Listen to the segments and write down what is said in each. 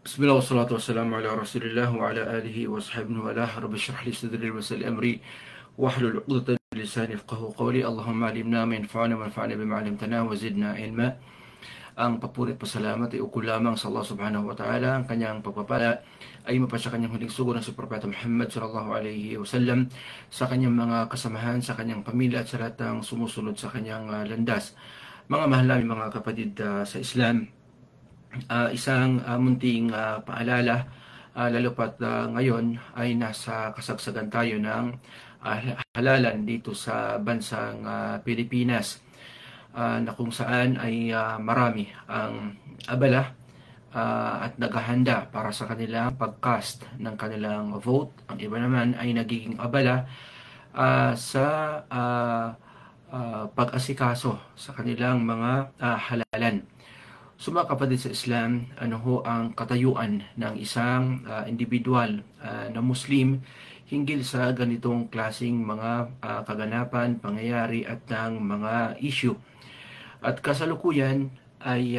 Bismillah wassalatu wassalamu ala rasulillah wa ala alihi wa sahbihi wa ala rabbi shrah li sadri wa yassir li amri wahlul 'uqdatam min lisani yafqahu qawli. Allahumma 'allimna ma yanfa'una wanfa'na bima 'allamtana wa zidna ilma. Ang papuri at pasalamat ay ukol lamang sa Allah subhanahu wa ta'ala. Ang kanyang pagpapala ay mapa sa kanyang huling sugo ng si Propeta Muhammad sallallahu alaihi wasallam, sa kanyang mga kasamahan, sa kanyang pamilya at sa lahat ng sumusunod sa kanyang landas. Mga mahal namin mga kapatid sa Islam, isang munting paalala, lalo pat ngayon ay nasa kasagsagan tayo ng halalan dito sa bansang Pilipinas, na kung saan ay marami ang abala at naghahanda para sa kanilang pagcast ng kanilang vote. Ang iba naman ay nagiging abala sa pag-asikaso sa kanilang mga halalan. So mga kapatid sa Islam, ano ho ang katayuan ng isang individual na Muslim hinggil sa ganitong klasing mga kaganapan, pangyayari at ng mga issue? At kasalukuyan ay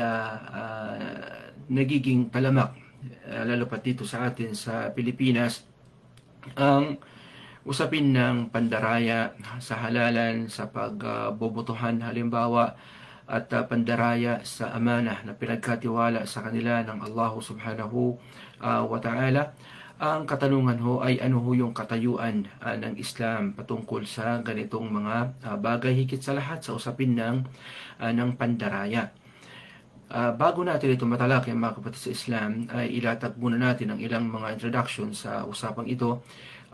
nagiging talamak, lalo pa dito sa atin sa Pilipinas, ang usapin ng pandaraya sa halalan, sa pagbobotohan halimbawa, at pandaraya sa amana na pinagkatiwala sa kanila ng Allah subhanahu wa ta'ala. Ang katanungan ho ay ano ho yung katayuan ng Islam patungkol sa ganitong mga bagay, higit sa lahat sa usapin ng pandaraya. Bago natin ito matalakay mga kapatid sa Islam, ay ilatag muna natin ang ilang mga introduction sa usapang ito,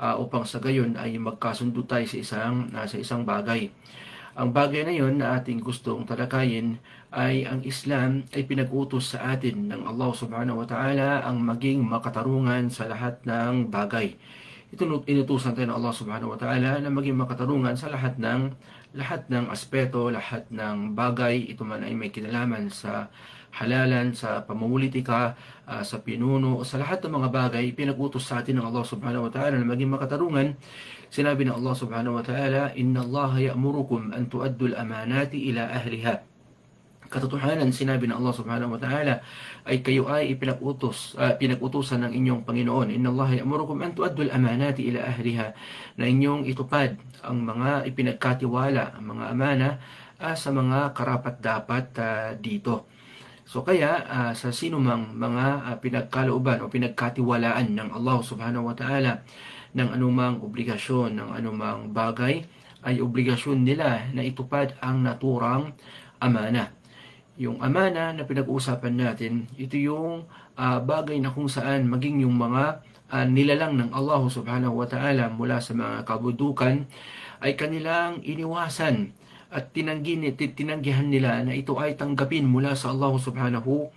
upang sa gayon ay magkasundo tayo sa isang bagay. Ang bagay na yon na ating gustong talakayin ay ang Islam ay pinag-utos sa atin ng Allah subhanahu wa ta'ala ang maging makatarungan sa lahat ng bagay. Inutusan tayo ng Allah subhanahu wa ta'ala na maging makatarungan sa lahat ng aspeto, lahat ng bagay. Ito man ay may kinalaman sa halalan, sa pamumulitika, sa pinuno, sa lahat ng mga bagay, pinag-utos sa atin ng Allah subhanahu wa ta'ala na maging makatarungan. Sinabi ng Allah subhanahu wa ta'ala, "Inna Allah ya'murukum an tu'addu al-amanati ila ahliha." Katotohanan, sinabi ng Allah subhanahu wa ta'ala ay kayo ay pinag-utusan ng inyong Panginoon. Inna Allah ya'murukum an tu'addu al-amanati ila ahliha, na inyong itupad ang mga ipinagkatiwala, ang mga amana sa mga karapat-dapat dito. So kaya sa sinumang mga pinagkalooban o pinagkatiwalaan ng Allah subhanahu wa ta'ala ng anumang obligasyon, ng anumang bagay, ay obligasyon nila na itupad ang naturang amana. Yung amana na pinag-uusapan natin, ito yung bagay na kung saan maging yung mga nilalang ng Allah subhanahu wa ta'ala mula sa mga kabudukan ay kanilang iniwasan at tinanggihan nila na ito ay tanggapin mula sa Allah subhanahu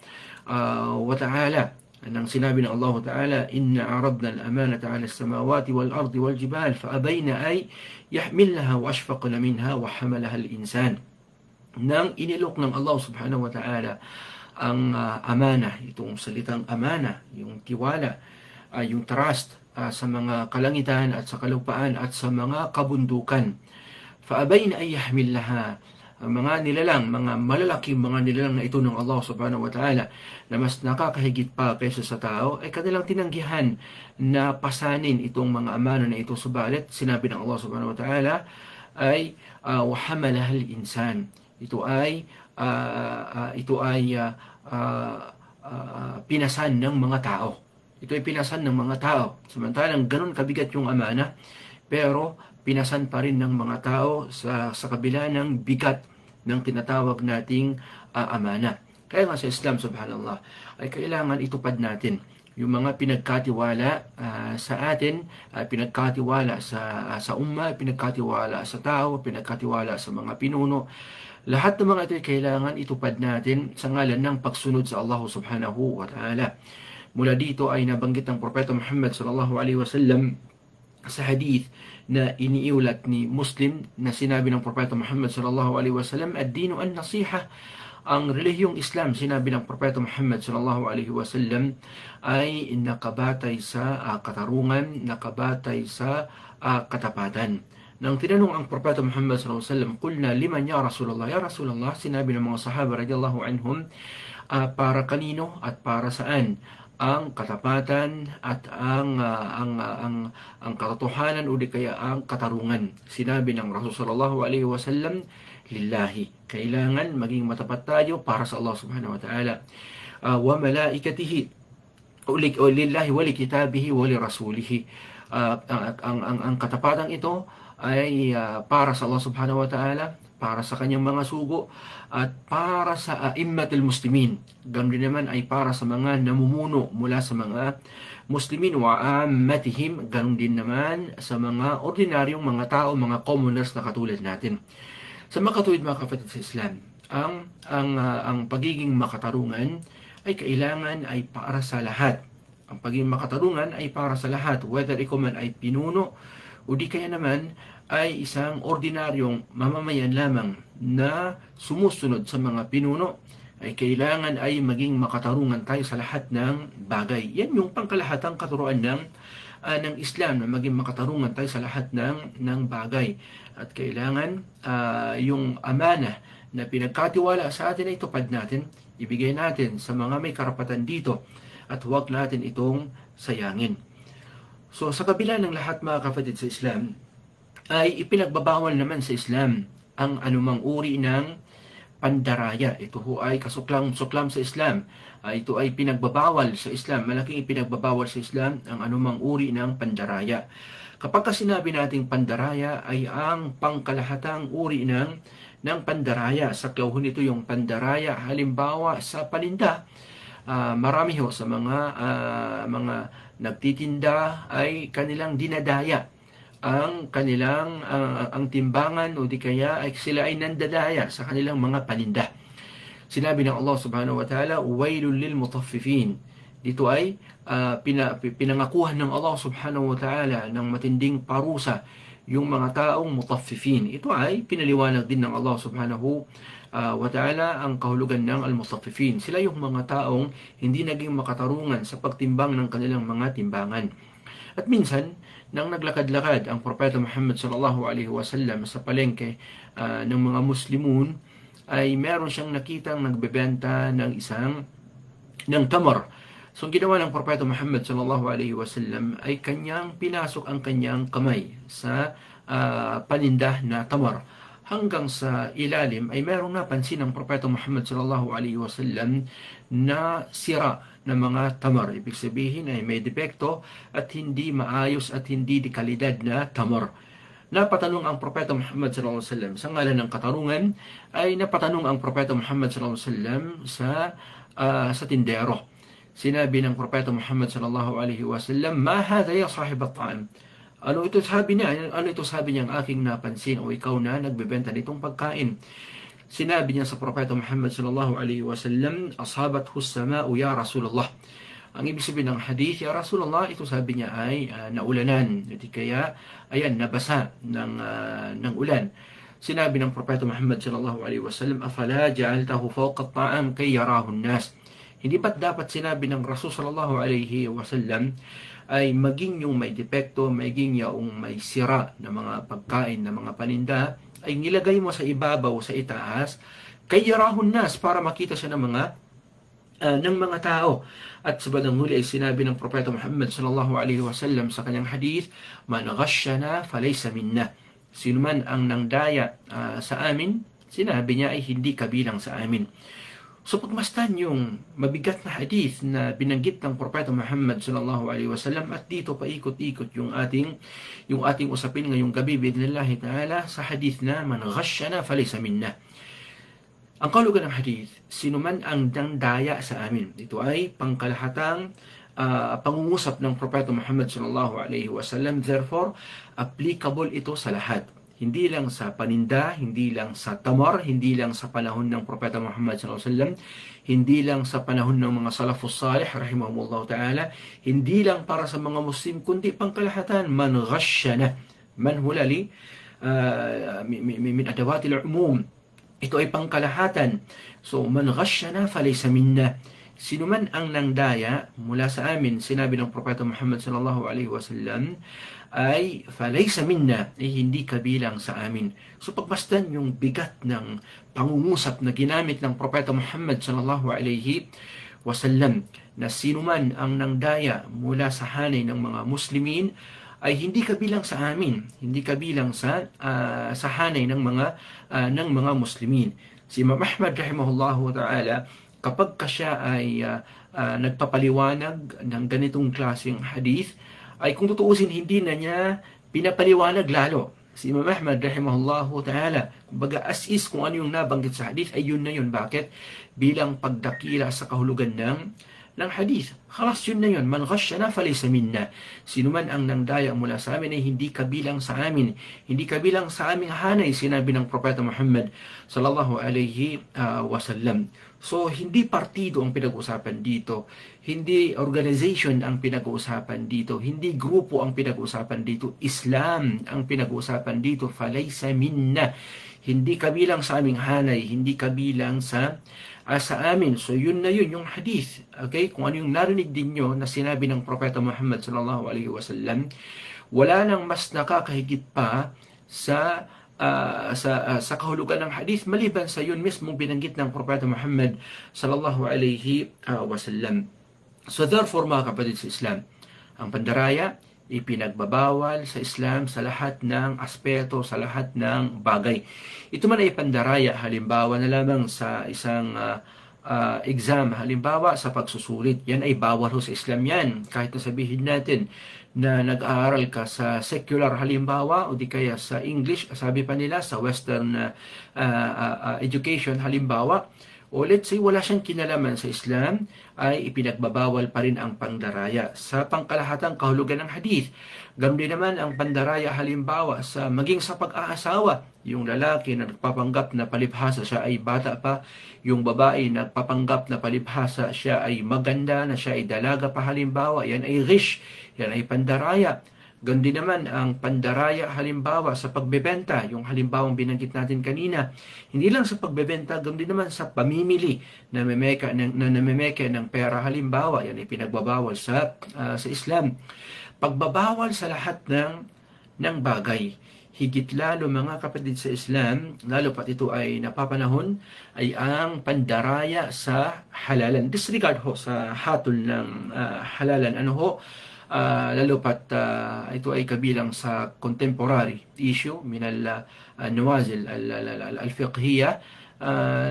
wa ta'ala. Nang sinabi ng Allah Ta'ala, "Inna aradna al-amanata 'ala as-samawati wal-ardi wal-jibal fa-abayna ay yahmilnaha wa ashfaqna minha wa hamalaha al-insan." Nang inilok ng Allah Subhanahu wa Ta'ala ang amana, itong salitang amana, yung tiwala, yung trust sa mga kalangitan at sa kalupaan at sa mga kabundukan. Fa-abayna ay yahmilnaha, ang mga nilalang, mga malalaking mga nilalang na ito ng Allah subhanahu wa ta'ala, na mas nakakahigit pa kaysa sa tao, ay kanilang tinanggihan na pasanin itong mga amana na ito. Subalit, sinabi ng Allah subhanahu wa ta'ala ay وَحَمَلَهَا الْإِنسَانِ, ito ay pinasan ng mga tao. Ito ay pinasan ng mga tao. Samantalang ganun kabigat yung amana, pero pinasan pa rin ng mga tao sa kabila ng bigat ng tinatawag nating amana. Kaya nga sa Islam, subhanallah, ay kailangan itupad natin yung mga pinagkatiwala sa atin, pinagkatiwala sa umma, pinagkatiwala sa tao, pinagkatiwala sa mga pinuno. Lahat ng mga ito ay kailangan itupad natin sa ngalan ng pagsunod sa Allah subhanahu wa ta'ala. Mula dito ay nabanggit ng Propeta Muhammad sallallahu alaihi wasallam sa hadith na iniulat ni Muslim, na sinabi ng Propeta Muhammad sallallahu alaihi wasallam, "Ad-dinu an-nasiha." Ang relihiyong Islam, sinabi ng Propeta Muhammad sallallahu alaihi wasallam, ay nakabatay sa katarungan, nakabatay sa katapatan. Nang tinanong ang Propeta Muhammad sallallahu alaihi wasallam, "Qulna liman ya Rasulullah?" Ya Rasulullah, sinabi ng mga sahaba radiyallahu anhum, para kanino at para saan ang katapatan at ang katotohanan o di kaya ang katarungan. Sinabi ng Rasul sallallahu alaihi wasallam, lillahi. Kailangan maging matapat tayo para sa Allah subhanahu wa ta'ala. Wa malaikatihi o lillahi wa likitabihi wa lirasulihi. Ang katapatan ito ay para sa Allah subhanahu wa ta'ala, para sa kanyang mga sugo, at para sa a'immatul muslimin. Ganun din naman ay para sa mga namumuno mula sa mga muslimin wa ammatihim. Ganun din naman sa mga ordinaryong mga tao, mga commoners na katulad natin. Sa makatuwid mga kapatid sa Islam, ang pagiging makatarungan ay kailangan ay para sa lahat. Ang pagiging makatarungan ay para sa lahat, whether ikaw man ay pinuno o di kaya naman ay isang ordinaryong mamamayan lamang na sumusunod sa mga pinuno, ay kailangan ay maging makatarungan tayo sa lahat ng bagay. Yan yung pangkalahatang katuruan ng Islam, na maging makatarungan tayo sa lahat ng bagay. At kailangan yung amana na pinagkatiwala sa atin ay tupad natin, ibigay natin sa mga may karapatan dito, at huwag natin itong sayangin. So sa kabila ng lahat mga kapatid sa Islam, ay ipinagbabawal naman sa Islam ang anumang uri ng pandaraya. Ito ho ay kasuklam-suklam sa Islam. Ito ay pinagbabawal sa Islam. Malaking ipinagbabawal sa Islam ang anumang uri ng pandaraya. Kapag sinabi nating pandaraya ay ang pangkalahatang uri ng pandaraya. Saklaw nito yung pandaraya halimbawa sa paninda. Marami ho sa mga nagtitinda ay kanilang dinadaya ang kanilang ang timbangan, o di kaya ay sila ay nandadaya sa kanilang mga paninda. Sinabi ng Allah subhanahu wa ta'ala, wailul lil mutaffifin. Dito ay pinangakuhan ng Allah subhanahu wa ta'ala ng matinding parusa yung mga taong mutaffifin. Ito ay pinaliwanag din ng Allah subhanahu wa ta'ala ang kahulugan ng al-mutaffifin. Sila yung mga taong hindi naging makatarungan sa pagtimbang ng kanilang mga timbangan. At minsan, nang naglakad-lakad ang Propeta Muhammad sallallahu alaihi wasallam sa palengke ng mga Muslimun, ay meron siyang nakitang nagbebenta ng tamar. So ang ginawa ng Propeta Muhammad sallallahu alaihi wasallam ay kanyang pinasok ang kanyang kamay sa paninda na tamar. Hanggang sa ilalim ay merong napansin ng Propeta Muhammad sallallahu alaihi wasallam na sira ng mga tamar. Ibig sabihin ay may depekto at hindi maayos at hindi di kalidad na tamar. Napatanong ang Propeta Muhammad sallallahu alaihi wasallam sa ngalan ng katarungan, ay napatanong ang Propeta Muhammad sallallahu alaihi wasallam sa tindero. Sinabi ng Propeta Muhammad sallallahu alaihi wasallam, "Ma hadha ya sahib at-ta'am?" Ano ito sabi niya? Ano ito sabi niya, ang aking napansin, o ikaw na nagbebenta nitong pagkain? Sinabi niya sa Propeta Muhammad sallallahu alaihi wasallam, "Asabathu as-sama'u ya Rasulullah." Ang ibig sabihin ng hadith, ya Rasulullah, ito sabi niya ay naulanan. Hindi kaya, ayan, nabasa ng ulan. Sinabi ng Propeta Muhammad sallallahu alaihi wasallam, "Afala ja'altahu fawqa at-ta'am kay yarahu an-nas?" Hindi ba't dapat sinabi ng Rasul sallallahu alaihi wasallam ay maging yung may depekto, maging yung may sira na mga pagkain, na mga paninda, ay nilagay mo sa ibabaw, sa itaas, kay yarahun nas, para makita siya ng mga tao. At sa bandang huli ay sinabi ng Propeta Muhammad sallallahu alaihi wasallam sa kanyang hadith, "Man ghashana falaysa minna." Sino man ang nangdaya sa amin, sinabi niya ay hindi kabilang sa amin. So pagmasdan yung mabigat na hadith na binanggit ng Propeta Muhammad sallallahu alaihi wasallam, at dito paikot-ikot yung ating usapin ngayong gabi biidhnillahi ta'ala sa hadith na man ghashana falaysa minna. Ang kahulugan ng hadith, sino man ang nangdaya sa amin. Ito ay pangkalahatang pangungusap ng Propeta Muhammad sallallahu alaihi wasallam. Therefore, applicable ito sa lahat. Hindi lang sa paninda, hindi lang sa tamar, hindi lang sa panahon ng Propeta Muhammad sallallahu alaihi wasallam, hindi lang sa panahon ng mga salafus salih rahimahumullah ta'ala, hindi lang para sa mga Muslim, kundi pangkalahatan, man ghashana. Man hulali min adawatil umum. Ito ay pangkalahatan. So, man ghashana falaysa minna. Sino man ang nangdaya mula sa amin, sinabi ng Propeta Muhammad sallallahu alaihi wasallam, ay falaysa minna, ay hindi kabilang sa amin. So pagmasdan yung bigat ng pangungusap na ginamit ng Propeta Muhammad sallallahu alaihi wasallam na sinuman ang nangdaya mula sa hanay ng mga Muslimin ay hindi kabilang sa amin, hindi kabilang sa hanay ng mga Muslimin. Si Imam Ahmad rahimahullahu ta'ala, kapag siya ay nagpapaliwanag ng ganitong klaseng hadith, ay kung tutuusin hindi na niya pinapaliwanag lalo. Si Imam Ahmad rahimahullahu ta'ala, kumbaga as is kung ano yung nabanggit sa hadith ay yun na yun. Bakit? Bilang pagdakila sa kahulugan ng hadith. Khalas yun na yun. Man ghashana falaysa minna. Sino man ang nangdaya mula sa amin ay hindi kabilang sa amin. Hindi kabilang sa aming hanay, sinabi ng Propeta Muhammad sallallahu alaihi wasallam. So, hindi partido ang pinag-uusapan dito. Hindi organization ang pinag-uusapan dito. Hindi grupo ang pinag-uusapan dito. Islam ang pinag-uusapan dito. Falaysa minna. Hindi kabilang sa aming hanay. Hindi kabilang sa amin. So, yun na yun, yung hadith. Okay? Kung ano yung narinig din nyo na sinabi ng Propeta Muhammad sallallahu alaihi wasallam, wala nang mas nakakahigit pa sa kahulugan ng hadith maliban sa yun mismong binanggit ng Propeta Muhammad sallallahu alaihi wasallam. So therefore, mga kapatid sa Islam, ang pandaraya ipinagbabawal sa Islam sa lahat ng aspeto, sa lahat ng bagay. Ito man ay pandaraya halimbawa na lamang sa isang exam, halimbawa sa pagsusulit, yan ay bawal ho sa Islam yan. Kahit na sabihin natin na nag-aaral ka sa secular halimbawa o di kaya sa English, sabi pa nila sa Western education halimbawa, o let's say wala siyang kinalaman sa Islam, ay ipinagbabawal pa rin ang pandaraya sa pangkalahatang kahulugan ng hadith. Ganun din naman ang pandaraya halimbawa sa maging sa pag-aasawa. Yung lalaki na nagpapanggap na palibhasa siya ay bata pa, yung babae na nagpapanggap na palibhasa siya ay maganda, na siya ay dalaga pa halimbawa, yan ay ghish, yan ay pandaraya. Ganun din naman ang pandaraya halimbawa sa pagbebenta, yung halimbawang binanggit natin kanina. Hindi lang sa pagbebenta, ganun din naman sa pamimili na namemeke ng pera halimbawa, yan ay pinagbabawal sa Islam. Pagbabawal sa lahat ng bagay, higit lalo mga kapatid sa Islam, lalo pat ito ay napapanahon, ay ang pandaraya sa halalan. Disregard ho sa hatol ng halalan. Ano ho? Lalo pat ito ay kabilang sa contemporary issue min al-nawazil al-fiqhiyya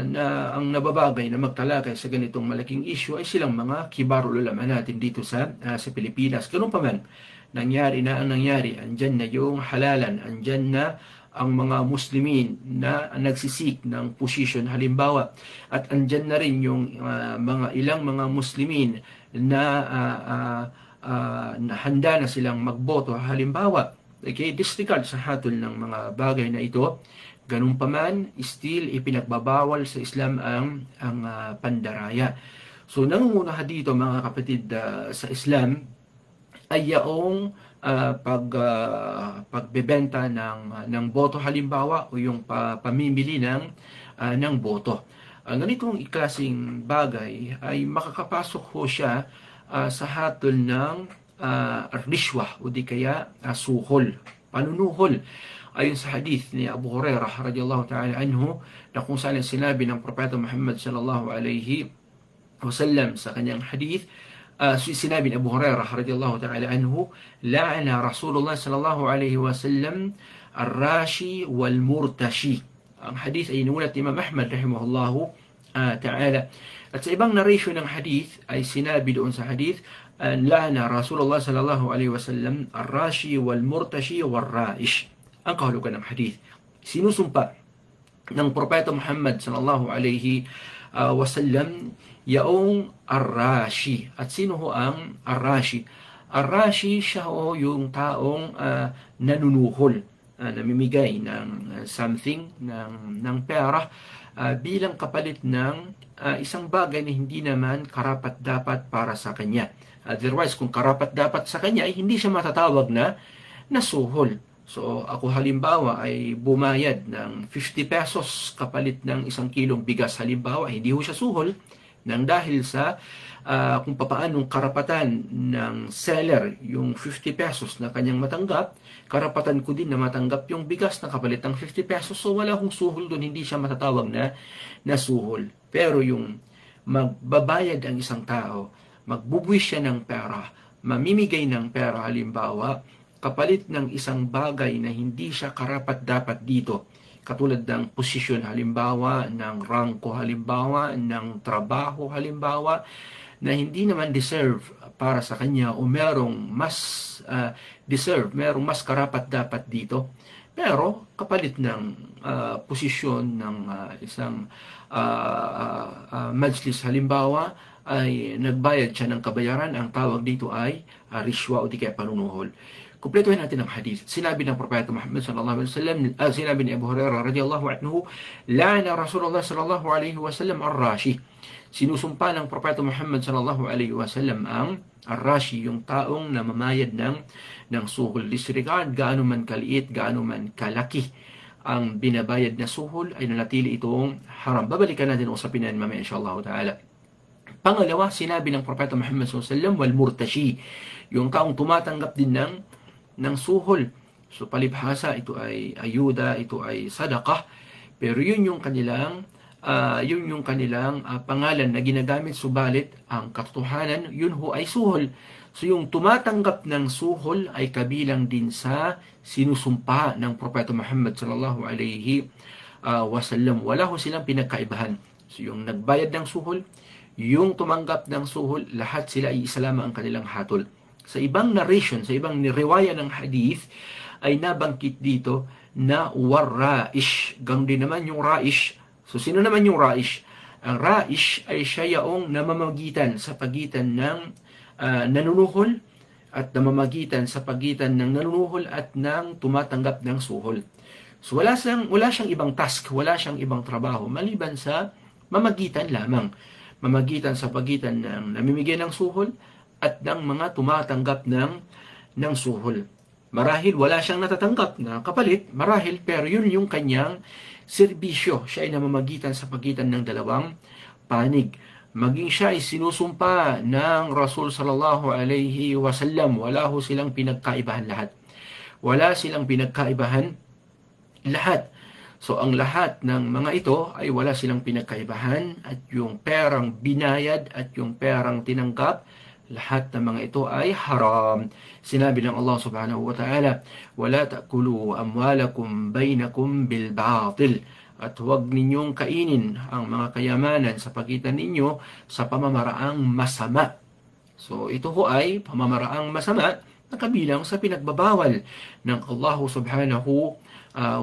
na ang nababagay na magtalakay sa ganitong malaking issue ay silang mga kibarul ulama natin dito sa Pilipinas. Ganun pa man, nangyari na ang nangyari, andyan na yung halalan, andyan na ang mga Muslimin na nagsisik ng position halimbawa, at andyan na rin yung ilang mga Muslimin na handa na silang magboto halimbawa. Okay, disregard sa hatol ng mga bagay na ito. Ganun pa man, still ipinagbabawal sa Islam ang pandaraya. So nangunguna dito mga kapatid sa Islam ay yaong pagbebenta ng boto halimbawa o yung pamimili ng boto. Ganitong klaseng bagay ay makakapasok ho siya sa hatol ng rishwa o di kaya suhol, panunuhol. Ayon sa hadith ni Abu Hurairah radhiyallahu ta'ala anhu, na kung saan sinabi ng Propeta Muhammad sallallahu alaihi wasallam sa kanyang hadith, sinabi ni Abu Hurairah radhiyallahu ta'ala anhu, la'ana Rasulullah sallallahu alaihi wasallam ar-rashi wal murtashi. Ang hadith ay inulat ni Imam Ahmad rahimahullahu ta'ala. At sa ibang narration ng hadith ay sinabi doon sa hadith, la'ana Rasulullah sallallahu alaihi wasallam ar-rashi wal murtashi wal raish. Ang kahulugan ng hadith, sinusumpa ng Propeta Muhammad sallallahu alaihi wasallam yaong ar-rashi. At sino ho ang ar-rashi? Ar-rashi siya ho yung taong nanunuhol, namimigay ng something, ng pera bilang kapalit ng isang bagay na hindi naman karapat-dapat para sa kanya. Otherwise, kung karapat-dapat sa kanya, ay hindi siya matatawag na suhol. So, ako halimbawa ay bumayad ng 50 pesos kapalit ng 1 kilong bigas halimbawa, hindi ho siya suhol nang dahil sa kung papaanong karapatan ng seller yung 50 pesos na kanyang matanggap, karapatan ko din na matanggap yung bigas na kapalit ng 50 pesos. So, wala akong suhol doon, hindi siya matatawag na suhol. Pero yung magbabayad ang isang tao, magbubuwis siya ng pera, mamimigay ng pera halimbawa, kapalit ng isang bagay na hindi siya karapat-dapat dito, katulad ng posisyon halimbawa, ng rangko halimbawa, ng trabaho halimbawa, na hindi naman deserve para sa kanya o merong mas deserve, merong mas karapat-dapat dito. Pero kapalit ng posisyon ng isang majlis halimbawa, ay nagbayad siya ng kabayaran. Ang tawag dito ay rishwa o di kaya panunuhol. Kumpletuhin natin ang hadith. Sinabi ng Propeta Muhammad sallallahu alaihi wasallam, sinabi ni Abu Hurairah radhiyallahu anhu, la'ana Rasulullah sallallahu alaihi wasallam ar-rashi. Sinusumpa ng Propeta Muhammad sallallahu alaihi wasallam ang ar-rashi, yung taong namamayad ng suhol. Disregard gaano man kaliit, gaano man kalaki ang binabayad na suhol, ay nanatili itong haram. Babalikan natin usapin yan mamaya inshallah ta'ala. Pangalawa, sinabi ng Propeta Muhammad sallallahu alaihi wasallam, wal murtashi, yung taong tumatanggap din ng suhol. So palibhasa, ito ay ayuda, ito ay sadaqah, pero yun yung kanilang pangalan na ginagamit, subalit ang katotohanan, yun ho ay suhol. So yung tumatanggap ng suhol ay kabilang din sa sinusumpa ng Propeta Muhammad sallallahu alaihi wasallam. Wala ho silang pinagkaibahan. So yung nagbayad ng suhol, yung tumanggap ng suhol, lahat sila ay isa lamang ang kanilang hatol. Sa ibang narration, sa ibang riwaya ng hadith, ay nabangkit dito na war-raish. Gang din naman yung raish. So sino naman yung raish? Ang raish ay siya yaong namamagitan sa pagitan ng nanunuhol at namamagitan sa pagitan ng nanunuhol at ng tumatanggap ng suhol. So wala siyang ibang task, wala siyang ibang trabaho maliban sa mamagitan lamang. Mamagitan sa pagitan ng namimigay ng suhol at ng mga tumatanggap ng suhol. Marahil wala siyang natatanggap na kapalit, marahil, pero yun yung kanyang serbisyo. Siya ay namamagitan sa pagitan ng dalawang panig. Maging siya ay sinusumpa ng Rasul sallallahu alaihi wasallam. Wala ho silang pinagkaibahan lahat. Wala silang pinagkaibahan lahat. So ang lahat ng mga ito ay wala silang pinagkaibahan, at yung perang binayad at yung perang tinanggap, lahat ng mga ito ay haram. Sinabi ng Allah subhanahu wa ta'ala, وَلَا تَأْكُلُوا أَمْوَالَكُمْ بَيْنَكُمْ بِالْبَاطِلِ, at huwag ninyong kainin ang mga kayamanan sa pagitan ninyo sa pamamaraang masama. So ito ho ay pamamaraang masama na kabilang sa pinagbabawal ng Allah subhanahu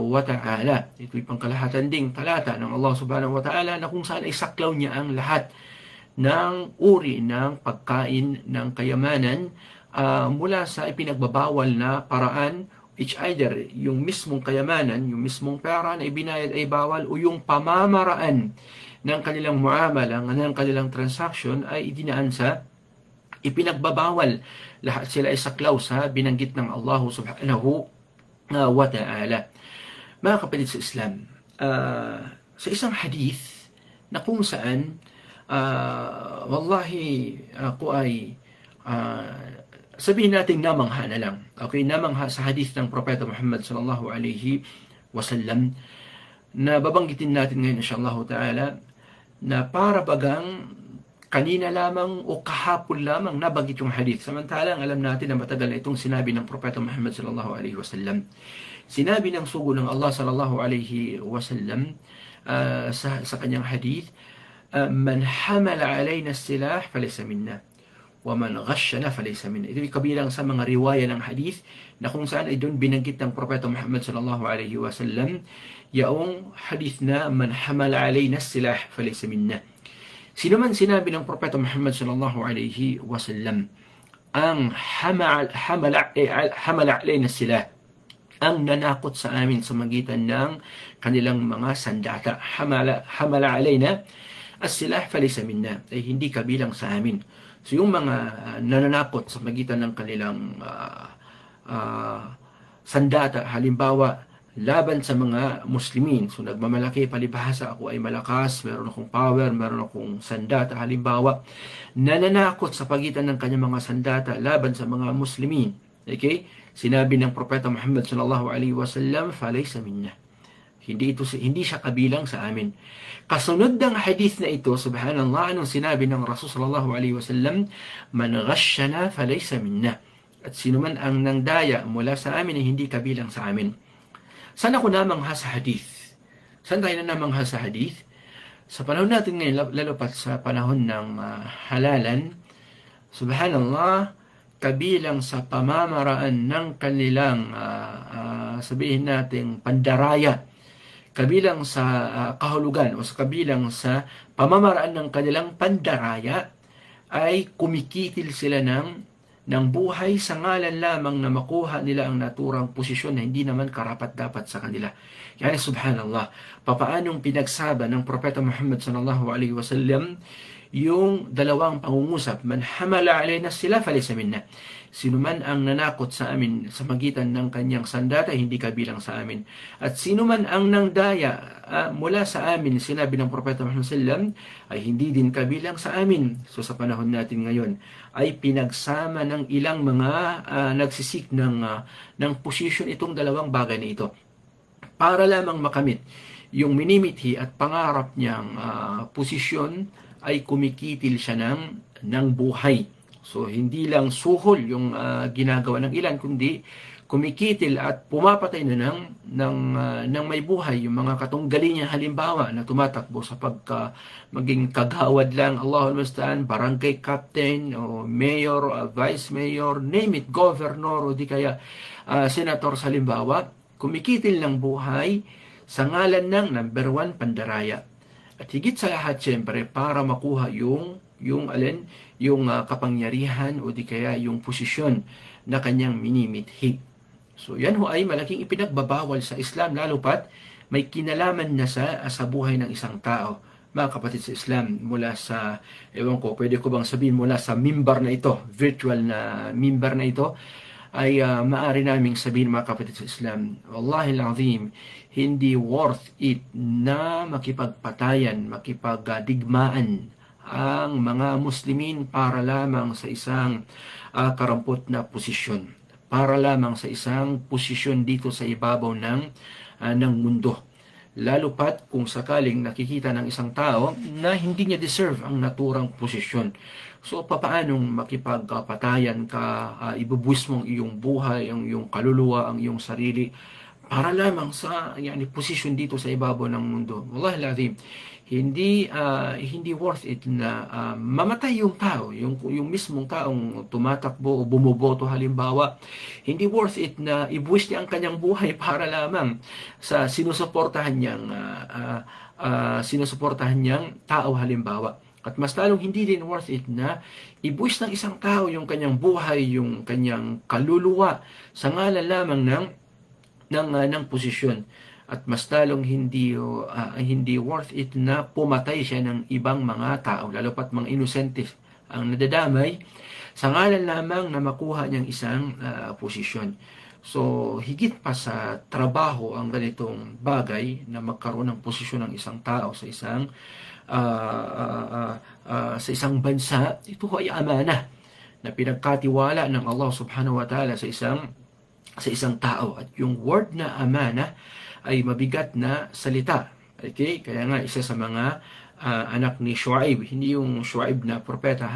wa ta'ala. Ito'y pangkalahatan ding talata ng Allah subhanahu wa ta'ala na kung saan ay saklaw niya ang lahat ng uri ng pagkain ng kayamanan mula sa ipinagbabawal na paraan, which either yung mismong kayamanan, yung mismong pera na ibinayad ay bawal, o yung pamamaraan ng kanilang muamala, ng kanilang transaction ay idinaan sa ipinagbabawal. Lahat sila ay saklaw sa binanggit ng Allah subhanahu wa ta'ala. Mga kapatid sa Islam, sa isang hadith na kung saan wallahi ako ay sabihin natin namangha na lang. Okay, namangha sa hadith ng Propeta Muhammad sallallahu alaihi wasallam, na babanggitin natin ngayon inshallah ta'ala, na para bagang kanina lamang o kahapon lamang nabanggit yung hadith. Samantalang alam natin na matagal na itong sinabi ng Propeta Muhammad sallallahu alaihi wasallam. Sinabi ng sugo ng Allah sallallahu alaihi wasallam sa kanyang hadith, man hamala alayna silah falaysa minna wa man ghashana falaysa minna. Ito ay kabilang sa mga riwaya ng hadith na kung saan ay doon binanggit ng Propeta Muhammad sallallahu alaihi wasallam yaong hadith na man hamala alayna silah falaysa minna. Sino man sinabi ng Propeta Muhammad sallallahu alaihi wasallam ang hamala alayna silah, ang nanakot sa amin sa magitan ng kanilang mga sandata, hamala alayna as-silah falaysa minna, ay hindi kabilang sa amin. So yung mga nananakot sa magitan ng kanilang sandata, halimbawa laban sa mga Muslimin, so nagmamalaki, palibhasa ako ay malakas, meron akong power, meron akong sandata, halimbawa nananakot sa pagitan ng kanyang mga sandata laban sa mga Muslimin, okay, sinabi ng Propeta Muhammad sallallahu alaihi wasallam falaysa minna, Hindi siya kabilang sa amin. Kasunod ng hadith na ito, subhanallah, anong sinabi ng Rasul sallallahu alaihi wasallam, man ghashana falaysa minna. At sino man ang nangdaya mula sa amin ay hindi kabilang sa amin. Saan ako namangha sa hadith? Saan tayo na namangha sa hadith? Sa panahon natin ngayon, lalo pa sa panahon ng halalan, subhanallah, kabilang sa pamamaraan ng kanilang sabihin natin pandaraya, kabilang sa kahulugan o sa kabilang sa pamamaraan ng kanilang pandaraya ay kumikitil sila ng buhay sa ngalan lamang na makuha nila ang naturang posisyon na hindi naman karapat-dapat sa kanila. Yani subhanallah, papaanong pinagsaba ng Propeta Muhammad sallallahu alaihi wasallam yung dalawang pangungusap, man hamala alayna sila falaysa minna. Sino man ang nanakot sa amin sa magitan ng kanyang sandata, hindi kabilang sa amin. At sino man ang nangdaya mula sa amin, sinabi ng Propeta Muhammad sallam, ay hindi din kabilang sa amin. So sa panahon natin ngayon, ay pinagsama ng ilang mga nagsisik ng posisyon itong dalawang bagay na ito. Para lamang makamit yung minimithi at pangarap niyang posisyon, ay kumikitil siya ng buhay. So, hindi lang suhol yung ginagawa ng ilan, kundi kumikitil at pumapatay na ng may buhay. Yung mga katunggali niya halimbawa na tumatakbo sa maging kagawad lang, Allahul Musta'an, barangay captain, o mayor, vice mayor, name it, governor, o di kaya senator sa halimbawa, kumikitil ng buhay sa ngalan ng number 1, pandaraya. At higit sa lahat, siyempre, para makuha yung kapangyarihan o di kaya yung posisyon na kanyang minimithi. So, yan ho ay malaking ipinagbabawal sa Islam, lalo pat may kinalaman na sa buhay ng isang tao. Mga kapatid sa Islam, mula sa, ewan ko, pwede ko bang sabihin mula sa mimbar na ito, virtual na mimbar na ito, ay maaari naming sabihin, mga kapatid sa Islam, wallahi al-azim, hindi worth it na makipagpatayan, makipagdigmaan ang mga Muslimin para lamang sa isang karampot na posisyon, para lamang sa isang posisyon dito sa ibabaw ng mundo. Lalo pat kung sakaling nakikita ng isang tao na hindi niya deserve ang naturang posisyon. So, papaanong makipagpatayan ka, ibubuwis mong iyong buhay, ang iyong kaluluwa, ang iyong sarili, para lamang sa posisyon dito sa ibabaw ng mundo. Wallahi lazim, hindi worth it na mamatay yung tao, yung mismong taong tumatakbo o bumuboto halimbawa. Hindi worth it na ibuwis niya ang kanyang buhay para lamang sa sinusuportahan niyang tao halimbawa. At mas lalong hindi din worth it na ibuwis ng isang tao yung kanyang buhay, yung kanyang kaluluwa sa ngalan lamang ng posisyon. At mas lalong hindi worth it na pumatay siya ng ibang mga tao, lalo pat mga inosente ang nadadamay sa ngalan lamang na makuha niyang isang posisyon. So, higit pa sa trabaho ang ganitong bagay na magkaroon ng posisyon ng isang tao sa isang bansa, ito ay amana na pinagkatiwala ng Allah subhanahu wa ta'ala sa isang tao. At yung word na amana ay mabigat na salita. Okay? Kaya nga, isa sa mga anak ni Shu'aib, hindi yung Shu'aib na propeta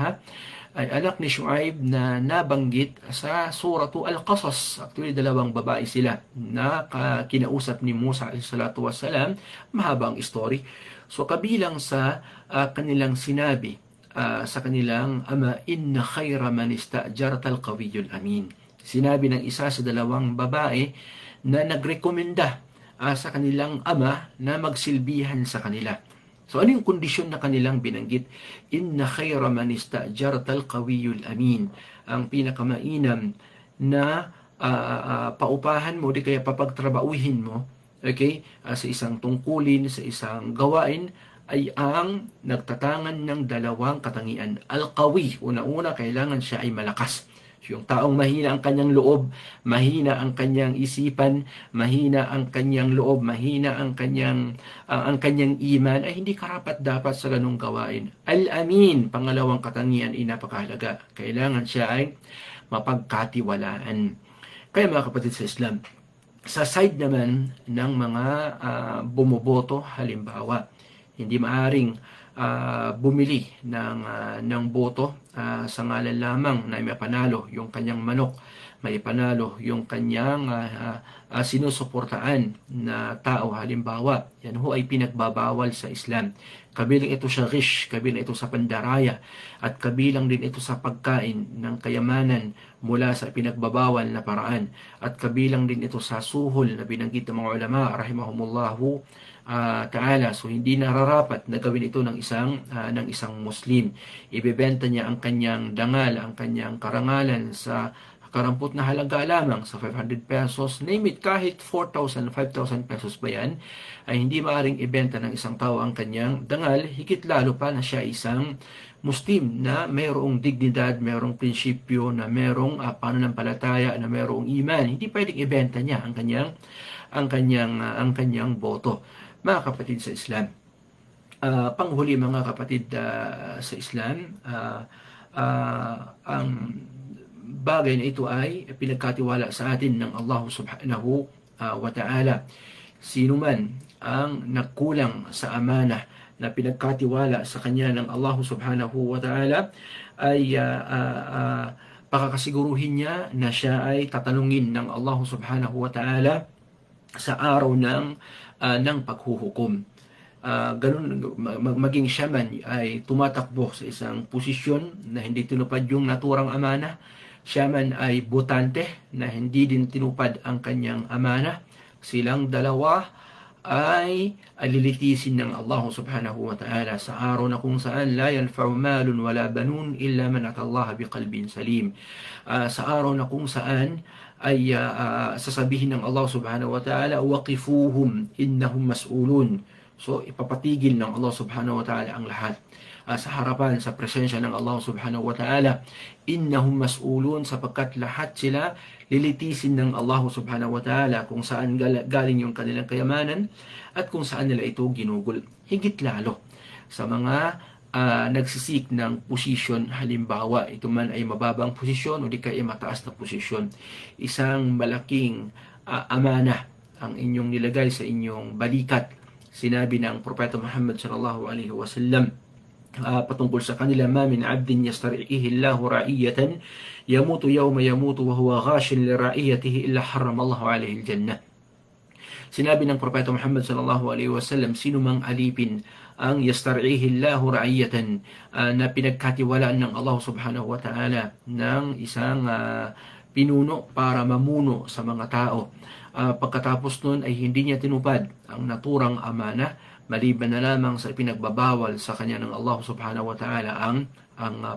ay anak ni Shu'aib na nabanggit sa suratu Al-Qasas. Actually, dalawang babae sila na kinausap ni Musa salatu wassalam. Mahaba ang story. So, kabilang sa kanilang sinabi sa kanilang ama, inna khayra man ista'jarta al-qawiyyul amin. Sinabi ng isa sa dalawang babae na nagrekomenda sa kanilang ama na magsilbihan sa kanila. So, ano yung kondisyon na kanilang binanggit? Inna khayra man ista'jarta al-qawiyyul amin. Ang pinakamainam na paupahan mo, di kaya papagtrabauhin mo, okay, sa isang tungkulin, sa isang gawain, ay ang nagtatangan ng dalawang katangian. Al-qawi, una-una, kailangan siya ay malakas. Yung taong mahina ang kanyang loob, mahina ang kanyang isipan, mahina ang kanyang loob, mahina ang kanyang iman, ay hindi karapat-dapat sa ganung gawain. Al-amin, pangalawang katangian, ay napakahalaga. Kailangan siya ay mapagkatiwalaan. Kaya mga kapatid sa Islam, Sa side naman ng mga bumoboto, halimbawa, hindi maaring bumili ng boto sa ngalan lamang na may panalo yung kanyang manok, may panalo yung kanyang sinusuportaan na tao. Halimbawa, yan ho ay pinagbabawal sa Islam. Kabilang ito sa ghish, kabilang ito sa pandaraya, at kabilang din ito sa pagkain ng kayamanan mula sa pinagbabawal na paraan, at kabilang din ito sa suhol na binanggit ng mga ulama rahimahumullahu ta'ala. So hindi nararapat na gawin ito ng isang Muslim. Ibebenta niya ang kanyang dangal, ang kanyang karangalan sa karampot na halaga lamang, sa 500 pesos, name it, kahit 4,000, 5,000 pesos ba yan, ay hindi maaaring ibenta ng isang tao ang kanyang dangal, higit lalo pa na siya isang Muslim na mayroong dignidad, mayroong prinsipyo, na mayroong pananampalataya, na mayroong iman. Hindi pwedeng ibenta niya ang kanyang boto. Mga kapatid sa Islam, panghuli mga kapatid sa Islam, ang bagay na ito ay pinagkatiwala sa atin ng Allah subhanahu wa ta'ala. Sino man ang nagkulang sa amana na pinagkatiwala sa kanya ng Allah subhanahu wa ta'ala, ay pakakasiguruhin niya na siya ay tatanungin ng Allah subhanahu wa ta'ala sa araw ng paghuhukom. Ganun, maging siya man ay tumatakbo sa isang posisyon na hindi tinupad yung naturang amana, siya man ay botante na hindi din tinupad ang kanyang amana, silang dalawa ay alilitisin ng Allah subhanahu wa ta'ala sa araw na kung saan la yanfa'u malun wala banun illa man atallaha biqalbin salim. Sa araw na kung saan ay sasabihin ng Allah subhanahu wa ta'ala, waqifuhum innahum mas'ulun. So ipapatigil ng Allah subhanahu wa ta'ala ang lahat sa harapan, sa presensya ng Allah subhanahu wa ta'ala. Innahum mas'ulun, sapagkat lahat sila lilitisin ng Allah subhanahu wa ta'ala kung saan galing yung kanilang kayamanan at kung saan nila ito ginugol. Higit lalo sa mga nagsisik ng posisyon, halimbawa ito man ay mababang posisyon o di kaya mataas na posisyon. Isang malaking amana ang inyong nilagay sa inyong balikat. Sinabi ng Propeta Muhammad sallallahu alaihi wasallam patungkol sa kanila, ma min abdin yastari'ihi Allahu ra'iyatan yamutu yawma yamutu wa huwa ghashin li ra'iyatihi illa harramallahu alaihi al-jannah. Sinabi ng Propeta Muhammad sallallahu alaihi wasallam, sino mang alipin ang yastari'ihi Allahu ra'iyatan na pinagkatiwalaan ng Allah subhanahu wa ta'ala ng isang pinuno para mamuno sa mga tao, pagkatapos nun ay hindi niya tinupad ang naturang amana, maliban na lamang sa pinagbabawal sa kanya ng Allah subhanahu wa ta'ala ang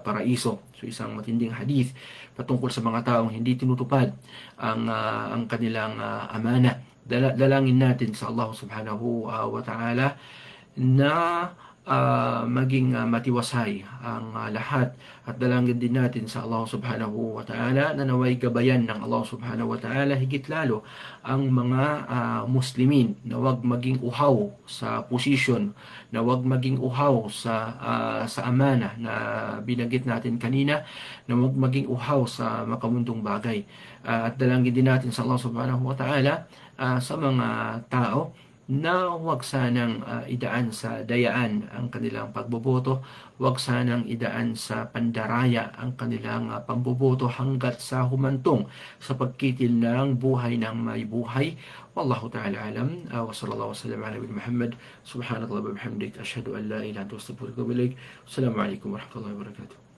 paraiso. So isang matinding hadith patungkol sa mga taong hindi tinutupad ang kanilang amana. Dalangin natin sa Allah subhanahu wa ta'ala na maging matiwasay ang lahat, at dalangin din natin sa Allah subhanahu wa ta'ala na naway gabayan ng Allah subhanahu wa ta'ala higit lalo ang mga Muslimin, na wag maging uhaw sa posisyon, na wag maging uhaw sa amana na binanggit natin kanina, na wag maging uhaw sa makamundong bagay. At dalangin din natin sa Allah subhanahu wa ta'ala sa mga tao na huwag sanang idaan sa dayaan ang kanilang pagboboto, huwag sanang idaan sa pandaraya ang kanilang pamboboto hanggat sa humantong sa pagkitil ng buhay ng may buhay. Wallahu ta'ala alam. Wa sallallahu wa sallam ala nabi Muhammad. Subhanallahi wa bihamdik, ashhadu an la ilaha illa anta astaghfiruka wa atubu ilaik. Assalamu alaikum warahmatullahi wabarakatuh.